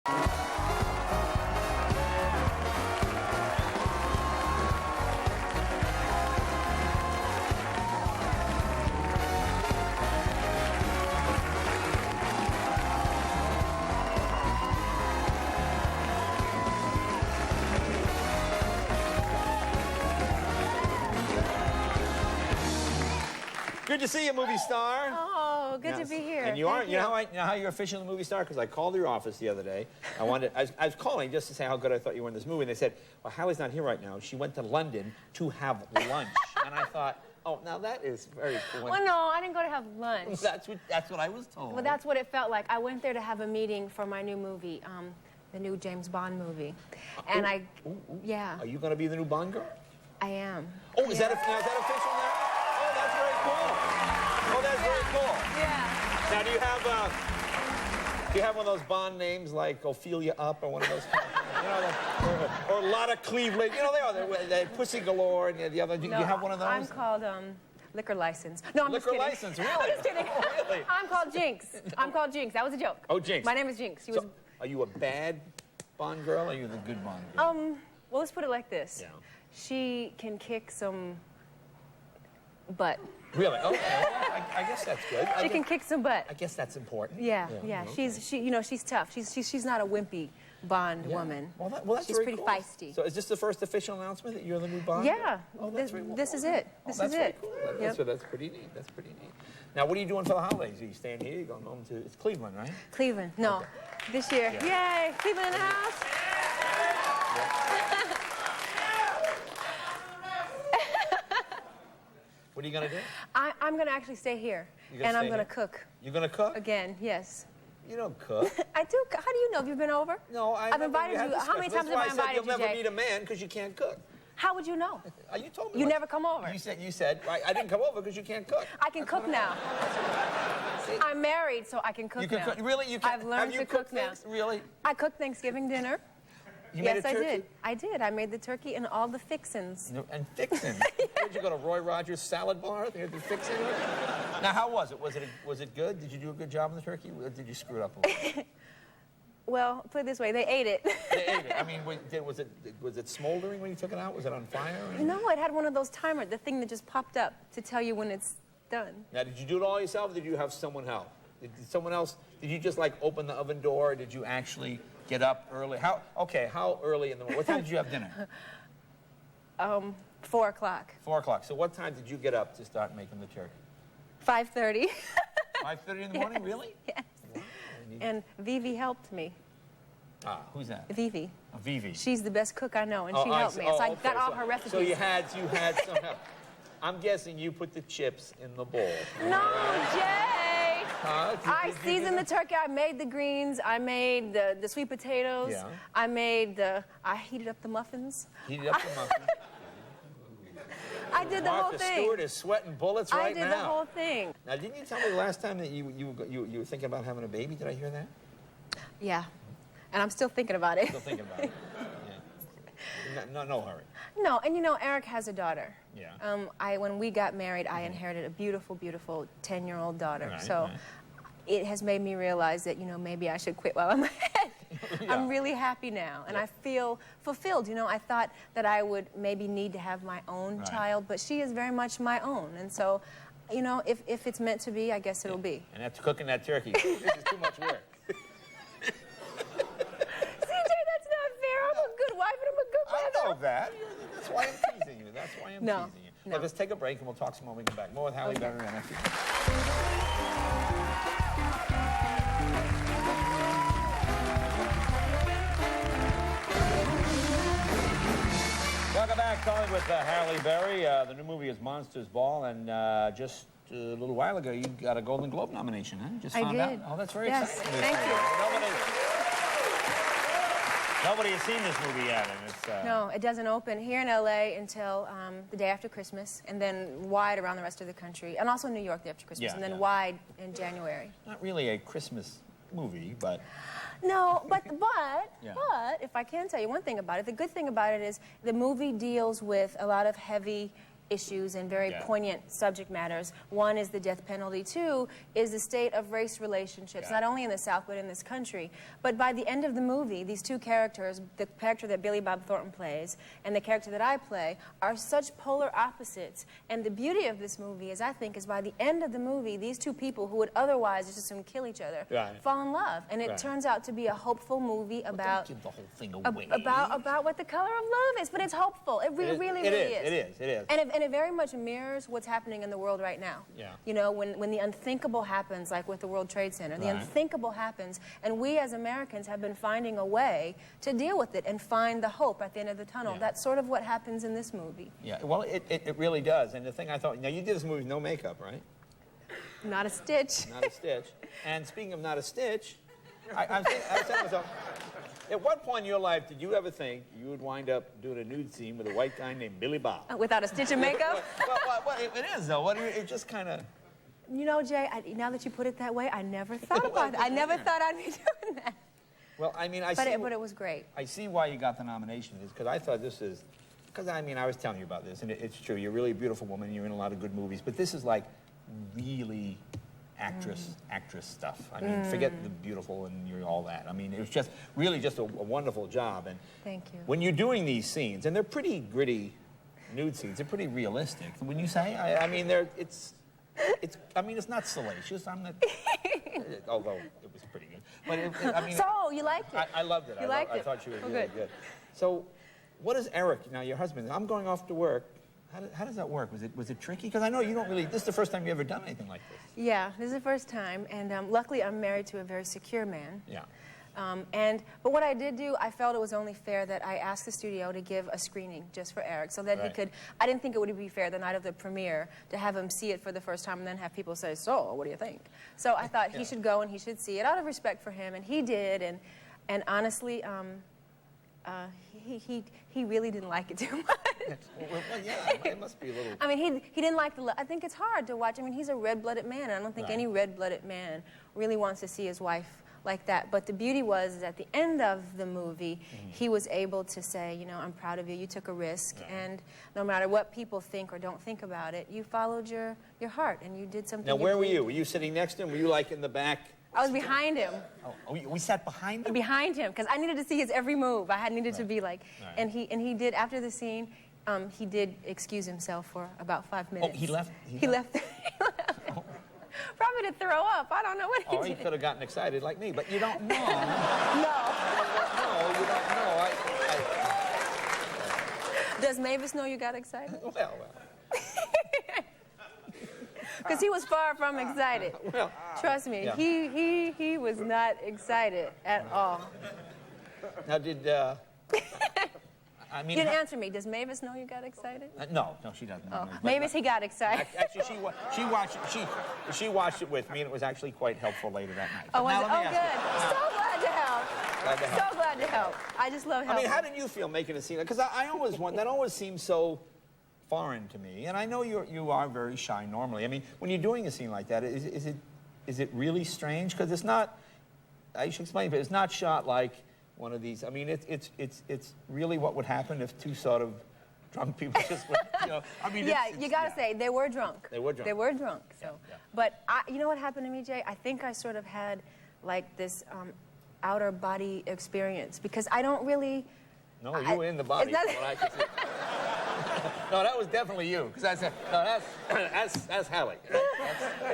Good to see you, movie star. Oh, good to be here. And you are, you know how you're officially a movie star? Because I called your office the other day. I was calling just to say how good I thought you were in this movie. And they said, well, Hallie's not here right now. She went to London to have lunch. And I thought, oh, now that is very cool. Well, no, I didn't go to have lunch. That's what I was told. Well, that's what it felt like. I went there to have a meeting for my new movie, the new James Bond movie. And yeah. Are you going to be the new Bond girl? I am. Oh, is that official now? Oh, that's very cool. Oh, that's very cool. Yeah. Now, do you have one of those Bond names like Ophelia Up or one of those? You know, or Lotta Cleveland. You know, they're Pussy Galore and the other. Do you have one of those? I'm called Liquor License. No, I'm just kidding. Liquor License, really? I'm just kidding. Oh, really? I'm called Jinx. I'm called Jinx. That was a joke. Oh, Jinx. My name is Jinx. So, are you a bad Bond girl or are you the good Bond girl? Well, let's put it like this. Yeah. She can kick some butt. Really? Okay. Well, I guess that's good. She can kick some butt. I guess that's important. Yeah. Okay. She's tough. She's not a wimpy Bond woman. Well, that's she's very pretty cool. feisty. So is this the first official announcement that you're the new Bond? Yeah. Oh, that's very cool. This is it. This is it. Cool. That's pretty neat. That's pretty neat. Now, what are you doing for the holidays? Are you staying here? You're going home to... It's Cleveland, right? Cleveland. No. Okay. This year. Yeah. Yay! Cleveland in the house. What are you going to do? I'm going to actually stay here. And I'm going to cook. You're going to cook? Again, yes. You don't cook. I do. How do you know? Have you been over? No, I've invited you. How many times have I invited you, You'll never meet a man because you can't cook. How would you know? You told me. You never come over. You said I didn't come over because you can't cook. I can cook now. I'm married, so I can cook now. Really? You can, I've learned to cook now. Really? I cooked Thanksgiving dinner. You made a turkey? I did. I did. I made the turkey and all the fixins. And fixins? Did you go to Roy Rogers Salad Bar? They had the fixins? Now, how was it? Was it good? Did you do a good job on the turkey? Or did you screw it up a little? Well, put it this way, they ate it. They ate it. I mean, was it smoldering when you took it out? Was it on fire? No, it had one of those timers, the thing that just popped up to tell you when it's done. Now, did you do it all yourself, or did you have someone help? Did someone else, did you just like open the oven door, or did you actually get up early? How early in the morning? What time did you have dinner? 4 o'clock. 4 o'clock. So what time did you get up to start making the turkey? 5:30. 5:30 in the morning, really? Yes. Wow. And Vivi helped me. Ah, who's that? Vivi. Oh, Vivi. She's the best cook I know, and she helped me. So I got all her recipes. So you had some help. I'm guessing you put the chips in the bowl. No, Jay. I seasoned the turkey. I made the greens. I made the sweet potatoes. Yeah. I heated up the muffins. Heated up the muffins. I did the whole thing. Martha Stewart is sweating bullets right now. I did the whole thing. Now, didn't you tell me the last time that you were thinking about having a baby? Did I hear that? Yeah. And I'm still thinking about it. Still thinking about it. Yeah. No hurry. No, and you know, Eric has a daughter. Yeah. When we got married, I inherited a beautiful, beautiful 10-year-old daughter. Right, so it has made me realize that, you know, maybe I should quit while I'm ahead. Yeah. I'm really happy now, and I feel fulfilled. You know, I thought that I would maybe need to have my own child, but she is very much my own. And so, you know, if it's meant to be, I guess it'll be. And after cooking that turkey, this is too much work. CJ, that's not fair. I'm a good wife and I'm a good mother. I know that. That's why I'm teasing you. That's why I'm teasing you. No. Look, let's take a break and we'll talk some more when we come back. More with Halle Berry and after. Welcome back, calling with Halle Berry. The new movie is Monsters Ball, and just a little while ago, you got a Golden Globe nomination, huh? Just found out. Oh, that's very exciting. Thank you. Nobody has seen this movie yet, and it's... No, it doesn't open here in L.A. until the day after Christmas, and then wide around the rest of the country, and also New York the day after Christmas, and then wide in January. Not really a Christmas movie, but... No, but if I can tell you one thing about it, the good thing about it is the movie deals with a lot of heavy issues and very poignant subject matters. One is the death penalty. Two is the state of race relationships, not only in the South but in this country. But by the end of the movie, these two characters, the character that Billy Bob Thornton plays and the character that I play, are such polar opposites. And the beauty of this movie is, I think, is by the end of the movie, these two people who would otherwise just assume kill each other fall in love. And it turns out to be a hopeful movie about don't give the whole thing away. About what the color of love is. But it's hopeful. It really is. It is. And it very much mirrors what's happening in the world right now. Yeah. You know, when the unthinkable happens, like with the World Trade Center, the unthinkable happens, and we as Americans have been finding a way to deal with it and find the hope at the end of the tunnel. That's sort of what happens in this movie. Yeah, well, it really does. And the thing I thought, now you did this movie with no makeup, right? Not a stitch. Not a stitch. And speaking of not a stitch, I said to myself, at what point in your life did you ever think you would wind up doing a nude scene with a white guy named Billy Bob? Without a stitch of makeup? well, it is, though. It just kind of... You know, Jay, now that you put it that way, I never thought about it. I never thought I'd be doing that. Well, I mean, but it was great. I see why you got the nomination, because I thought this is... Because, I mean, I was telling you about this, and it's true. You're really a beautiful woman. You're in a lot of good movies. But this is, like, really... actress stuff. I mean, forget the beautiful and all that. I mean, it was just really just a wonderful job. And thank you. When you're doing these scenes, and they're pretty gritty nude scenes, they're pretty realistic. When you say, I mean, it's not salacious. I'm not. Although it was pretty good. But I mean. So you liked it? I loved it. I thought she was really good. So, what is Eric now? Your husband? I'm going off to work. How does that work? Was it tricky? Because I know you don't really. This is the first time you ever done anything like this. Yeah, this is the first time, and luckily I'm married to a very secure man. Yeah. But what I did do, I felt it was only fair that I asked the studio to give a screening just for Eric, so that he could. I didn't think it would be fair the night of the premiere to have him see it for the first time and then have people say, "So, what do you think?" So I thought he should go and he should see it out of respect for him, and he did. And honestly. He really didn't like it too much. Well, yeah, it must be a little... I mean, he didn't like I think it's hard to watch. I mean, he's a red-blooded man, and I don't think any red-blooded man really wants to see his wife like that. But the beauty was is at the end of the movie, he was able to say, you know, I'm proud of you. You took a risk, and no matter what people think or don't think about it, you followed your heart, and you did something. Now, where were you? Were you sitting next to him? Were you, like, in the back? I was behind him. Oh, we sat behind him? Behind him, because I needed to see his every move. I needed to be like, and he did, after the scene, he did excuse himself for about 5 minutes. Oh, he left? He left. Oh. Probably to throw up. I don't know what he did. Or he could have gotten excited like me, but you don't know. No. No, you don't know. Does Mavis know you got excited? Well. Because he was far from excited. Well, trust me, he was not excited at all. Now, did I mean? You didn't answer me. Does Mavis know you got excited? No, she doesn't. Oh, Mavis, he got excited. Actually, she watched it with me, and it was actually quite helpful later that night. Oh, was it? Oh, good. So glad to help. So glad to help. I just love helping. I mean, how did you feel making a scene? Because I always want that. Always seems so foreign to me, and I know you are very shy normally. I mean, when you're doing a scene like that, is it really strange? Because it's not. I should explain, but it's not shot like one of these. I mean, it's really what would happen if two sort of drunk people just went, you know. I mean, you gotta say they were drunk. They were drunk. They were drunk. So, but you know what happened to me, Jay? I think I sort of had like this outer body experience because I don't really. No, you were in the body. From what I could see. No, that was definitely you. Because I said, no, that's Halle.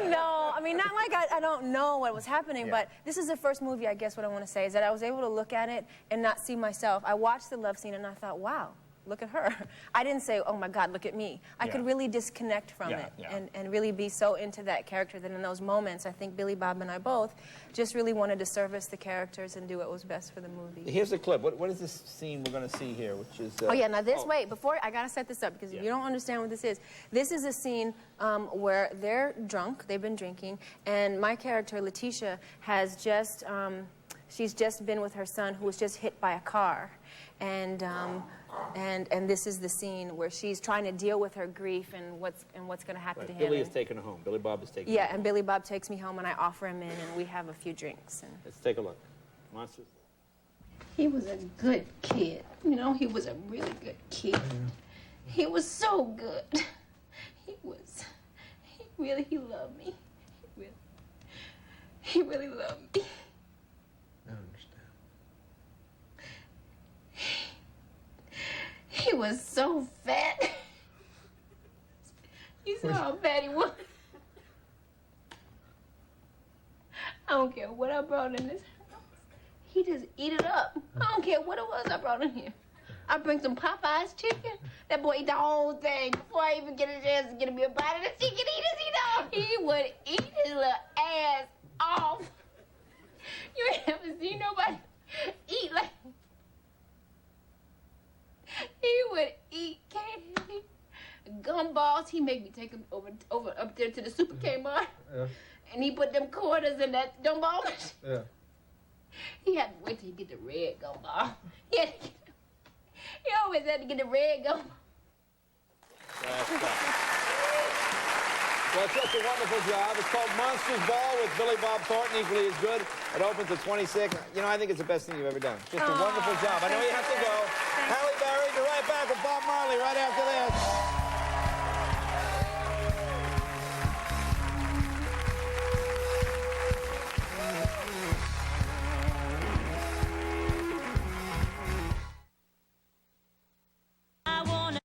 No, I mean, not like I don't know what was happening, but this is the first movie, I guess what I want to say, is that I was able to look at it and not see myself. I watched the love scene and I thought, wow, look at her. I didn't say, oh my God, look at me. I could really disconnect from it and really be so into that character that in those moments, I think Billy Bob and I both just really wanted to service the characters and do what was best for the movie. Here's the clip. What is this scene we're going to see here, which is... oh, yeah, now this, wait, before, I got to set this up because if you don't understand what this is a scene where they're drunk, they've been drinking, and my character, Letitia, has just, she's just been with her son who was just hit by a car. And this is the scene where she's trying to deal with her grief and what's going to happen to him. Billy is taking her home. Billy Bob is taking her home. Yeah, and Billy Bob takes me home and I offer him in and we have a few drinks. And let's take a look. Monsters. He was a good kid. You know, he was a really good kid. He was so good. he loved me. He really loved me. I understand. He was so fat. You saw how fat he was. I don't care what I brought in this house. He just eat it up. I don't care what it was I brought in here. I bring some Popeye's chicken. That boy eat the whole thing before I even get a chance to get me a bite of the chicken. He just eat all. He would eat his little ass off. You ain't never seen nobody eat like. He would eat candy, gumballs. He made me take him over up there to the Super Kmart. Yeah. And he put them quarters in that gumball machine. Yeah. He had to wait till he get the red gumball. He always had to get the red gumball. Well, it's just a wonderful job. It's called Monsters Ball with Billy Bob Thornton, equally as good. It opens at 26. You know, I think it's the best thing you've ever done. Just a wonderful job. I know you have to go. Halle Berry, be right back with Bob Marley right after this.